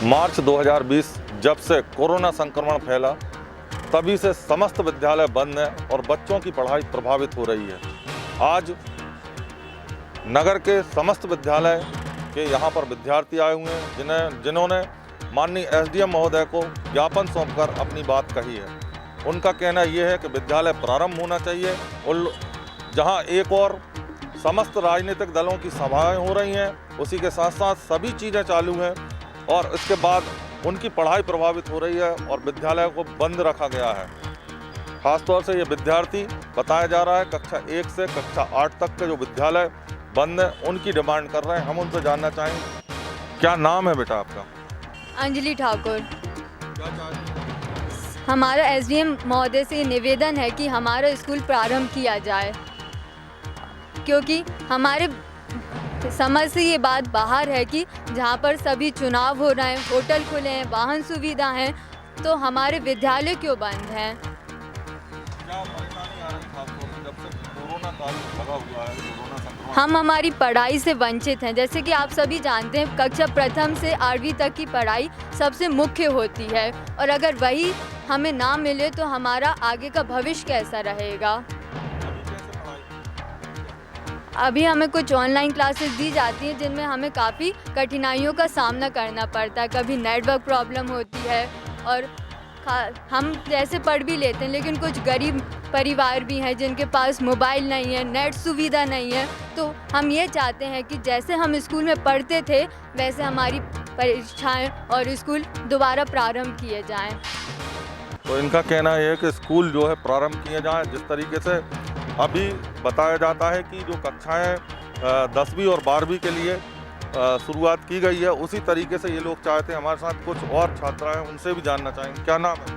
मार्च 2020 जब से कोरोना संक्रमण फैला तभी से समस्त विद्यालय बंद हैं और बच्चों की पढ़ाई प्रभावित हो रही है। आज नगर के समस्त विद्यालय के यहाँ पर विद्यार्थी आए हुए हैं जिन्होंने माननीय एसडीएम महोदय को ज्ञापन सौंपकर अपनी बात कही है। उनका कहना यह है कि विद्यालय प्रारंभ होना चाहिए और जहाँ एक और समस्त राजनीतिक दलों की सभाएं हो रही हैं, उसी के साथ साथ सभी चीज़ें चालू हैं और इसके बाद उनकी पढ़ाई प्रभावित हो रही है और विद्यालय को बंद रखा गया है। खासतौर से ये विद्यार्थी बताया जा रहा है कक्षा 1 से कक्षा 8 तक के जो विद्यालय बंद है उनकी डिमांड कर रहे हैं। हम उनसे जानना चाहेंगे, क्या नाम है बेटा आपका? अंजलि ठाकुर। क्या चाहते हैं? हमारा एसडीएम महोदय से निवेदन है कि हमारा स्कूल प्रारंभ किया जाए, क्योंकि हमारे समझ से ये बात बाहर है कि जहाँ पर सभी चुनाव हो रहे हैं, होटल खुले हैं, वाहन सुविधा है, तो हमारे विद्यालय क्यों बंद हैं? क्या परेशानी आ रही खासतौर से जब से कोरोना काल लगा हुआ है, कोरोना संक्रमण? हम हमारी पढ़ाई से वंचित हैं। जैसे कि आप सभी जानते हैं, कक्षा प्रथम से 8वीं तक की पढ़ाई सबसे मुख्य होती है और अगर वही हमें ना मिले तो हमारा आगे का भविष्य कैसा रहेगा। अभी हमें कुछ ऑनलाइन क्लासेस दी जाती हैं जिनमें हमें काफ़ी कठिनाइयों का सामना करना पड़ता है। कभी नेटवर्क प्रॉब्लम होती है और हम जैसे पढ़ भी लेते हैं, लेकिन कुछ गरीब परिवार भी हैं जिनके पास मोबाइल नहीं है, नेट सुविधा नहीं है। तो हम ये चाहते हैं कि जैसे हम स्कूल में पढ़ते थे वैसे हमारी परीक्षाएं और स्कूल दोबारा प्रारंभ किए जाएं। तो इनका कहना है कि स्कूल जो है प्रारंभ किए जाएं। जिस तरीके से अभी बताया जाता है कि जो कक्षाएं 10वीं और 12वीं के लिए शुरुआत की गई है, उसी तरीके से ये लोग चाहते हैं। हमारे साथ कुछ और छात्राएं, उनसे भी जानना चाहेंगे। क्या नाम है?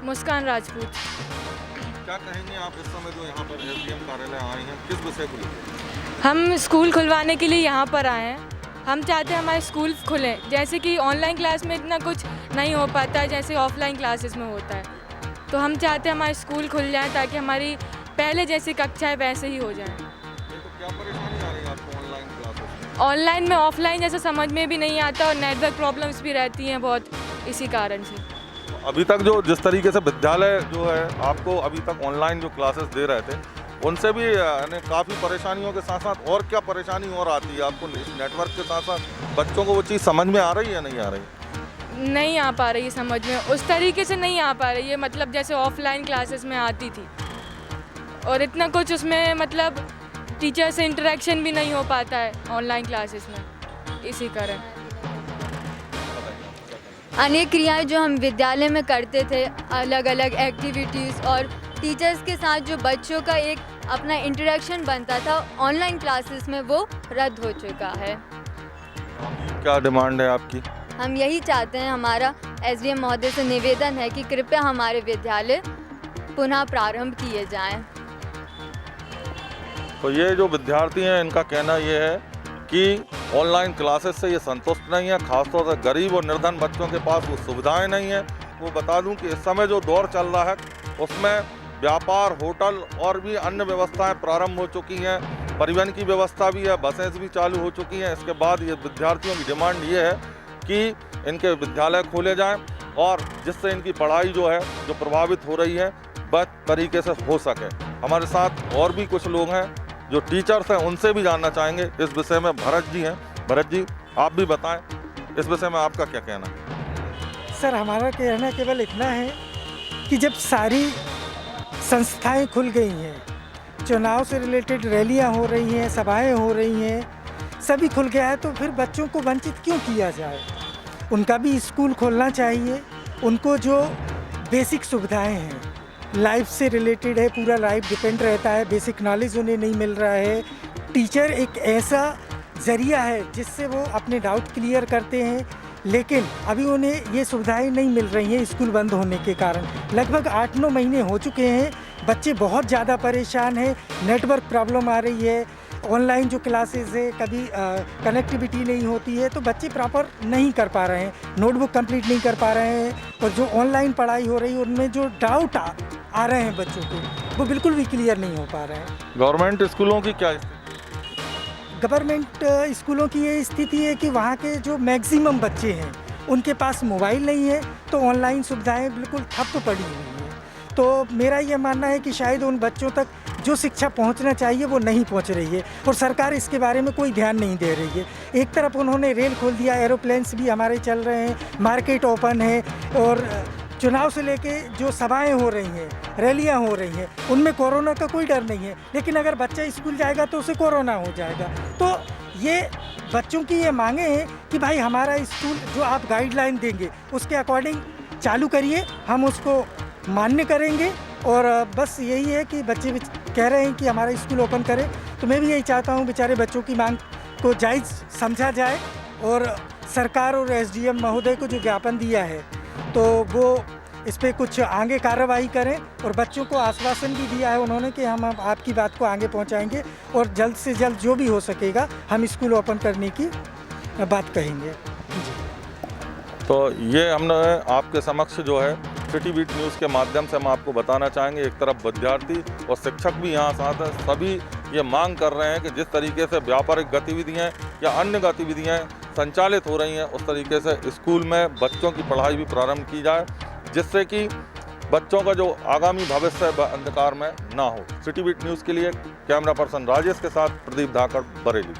मुस्कान राजपूत। क्या कहेंगे आप इस समय जो यहाँ पर एसडीएम कार्यालय आए हैं, किस विषय को लेकर? हम स्कूल खुलवाने के लिए यहाँ पर आए हैं। हम चाहते हैं हमारे स्कूल खुलें, जैसे कि ऑनलाइन क्लास में इतना कुछ नहीं हो पाता है जैसे ऑफलाइन क्लासेस में होता है। तो हम चाहते हैं हमारे स्कूल खुल जाए ताकि हमारी पहले जैसी कक्षाएं वैसे ही हो जाएं। तो क्या परेशानी आ रही है आपको ऑनलाइन क्लासेस? ऑनलाइन में ऑफलाइन जैसा समझ में भी नहीं आता और नेटवर्क प्रॉब्लम्स भी रहती हैं बहुत, इसी कारण से। अभी तक जो जिस तरीके से विद्यालय जो है आपको अभी तक ऑनलाइन जो क्लासेस दे रहे थे, उनसे भी काफ़ी परेशानियों के साथ साथ और क्या परेशानी और आती है आपको? इस नेटवर्क के साथ साथ बच्चों को वो चीज़ समझ में आ रही है, नहीं आ रही? नहीं आ पा रही है समझ में, उस तरीके से नहीं आ पा रही है, मतलब जैसे ऑफलाइन क्लासेस में आती थी। और इतना कुछ उसमें मतलब टीचर से इंटरेक्शन भी नहीं हो पाता है ऑनलाइन क्लासेस में, इसी कारण। अनेक क्रियाएं जो हम विद्यालय में करते थे, अलग अलग एक्टिविटीज़ और टीचर्स के साथ जो बच्चों का एक अपना इंटरेक्शन बनता था, ऑनलाइन क्लासेस में वो रद्द हो चुका है। क्या डिमांड है आपकी? हम यही चाहते हैं, हमारा एसडीएम महोदय से निवेदन है कि कृपया हमारे विद्यालय पुनः प्रारंभ किए जाएं। तो ये जो विद्यार्थी हैं, इनका कहना ये है कि ऑनलाइन क्लासेस से ये संतुष्ट नहीं है। खासतौर से गरीब और निर्धन बच्चों के पास वो सुविधाएं नहीं हैं। वो बता दूं कि इस समय जो दौर चल रहा है उसमें व्यापार, होटल और भी अन्य व्यवस्थाएं प्रारंभ हो चुकी हैं। परिवहन की व्यवस्था भी है, बसें भी चालू हो चुकी हैं। इसके बाद ये विद्यार्थियों की डिमांड ये है कि इनके विद्यालय खोले जाएँ और जिससे इनकी पढ़ाई जो है जो प्रभावित हो रही है वह तरीके से हो सके। हमारे साथ और भी कुछ लोग हैं जो टीचर्स हैं, उनसे भी जानना चाहेंगे इस विषय में। भरत जी हैं। भरत जी, आप भी बताएं इस विषय में आपका क्या कहना है? सर, हमारा कहना केवल इतना है कि जब सारी संस्थाएं खुल गई हैं, चुनाव से रिलेटेड रैलियां हो रही हैं, सभाएं हो रही हैं, सभी खुल गया है, तो फिर बच्चों को वंचित क्यों किया जाए? उनका भी स्कूल खोलना चाहिए। उनको जो बेसिक सुविधाएं हैं, लाइफ से रिलेटेड है, पूरा लाइफ डिपेंड रहता है, बेसिक नॉलेज उन्हें नहीं मिल रहा है। टीचर एक ऐसा ज़रिया है जिससे वो अपने डाउट क्लियर करते हैं, लेकिन अभी उन्हें ये सुविधाएं नहीं मिल रही हैं स्कूल बंद होने के कारण। लगभग 8-9 महीने हो चुके हैं, बच्चे बहुत ज़्यादा परेशान हैं, नेटवर्क प्रॉब्लम आ रही है, ऑनलाइन जो क्लासेस है कभी कनेक्टिविटी नहीं होती है, तो बच्चे प्रॉपर नहीं कर पा रहे हैं, नोटबुक कंप्लीट नहीं कर पा रहे हैं और जो ऑनलाइन पढ़ाई हो रही है उनमें जो डाउट आ रहे हैं बच्चों को, वो बिल्कुल भी क्लियर नहीं हो पा रहे हैं। गवर्नमेंट स्कूलों की क्या स्थिति? गवर्नमेंट स्कूलों की ये स्थिति है कि वहाँ के जो मैक्सिमम बच्चे हैं उनके पास मोबाइल नहीं है तो ऑनलाइन सुविधाएं बिल्कुल ठप पड़ी हुई हैं। तो मेरा ये मानना है कि शायद उन बच्चों तक जो शिक्षा पहुंचना चाहिए वो नहीं पहुंच रही है और सरकार इसके बारे में कोई ध्यान नहीं दे रही है। एक तरफ उन्होंने रेल खोल दिया, एरोप्लेन्स भी हमारे चल रहे हैं, मार्केट ओपन है और चुनाव से लेके जो सभाएं हो रही हैं, रैलियां हो रही हैं, उनमें कोरोना का कोई डर नहीं है। लेकिन अगर बच्चा स्कूल जाएगा तो उसे कोरोना हो जाएगा। तो ये बच्चों की ये मांगे हैं कि भाई हमारा स्कूल जो आप गाइडलाइन देंगे उसके अकॉर्डिंग चालू करिए, हम उसको मान्य करेंगे। और बस यही है कि बच्चे कह रहे हैं कि हमारा स्कूल ओपन करें, तो मैं भी यही चाहता हूँ बेचारे बच्चों की मांग को जायज़ समझा जाए और सरकार और एसडीएम महोदय को जो ज्ञापन दिया है तो वो इस पर कुछ आगे कार्रवाई करें। और बच्चों को आश्वासन भी दिया है उन्होंने कि हम आपकी बात को आगे पहुंचाएंगे और जल्द से जल्द जो भी हो सकेगा हम स्कूल ओपन करने की बात कहेंगे। तो ये हमने आपके समक्ष जो है सिटी बीट न्यूज़ के माध्यम से हम आपको बताना चाहेंगे, एक तरफ विद्यार्थी और शिक्षक भी यहाँ साथ हैं, सभी ये मांग कर रहे हैं कि जिस तरीके से व्यापारिक गतिविधियाँ या अन्य गतिविधियाँ संचालित हो रही हैं उस तरीके से स्कूल में बच्चों की पढ़ाई भी प्रारंभ की जाए, जिससे कि बच्चों का जो आगामी भविष्य है अंधकार में ना हो। सिटी बीट न्यूज़ के लिए कैमरा पर्सन राजेश के साथ प्रदीप धाकड़, बरेली।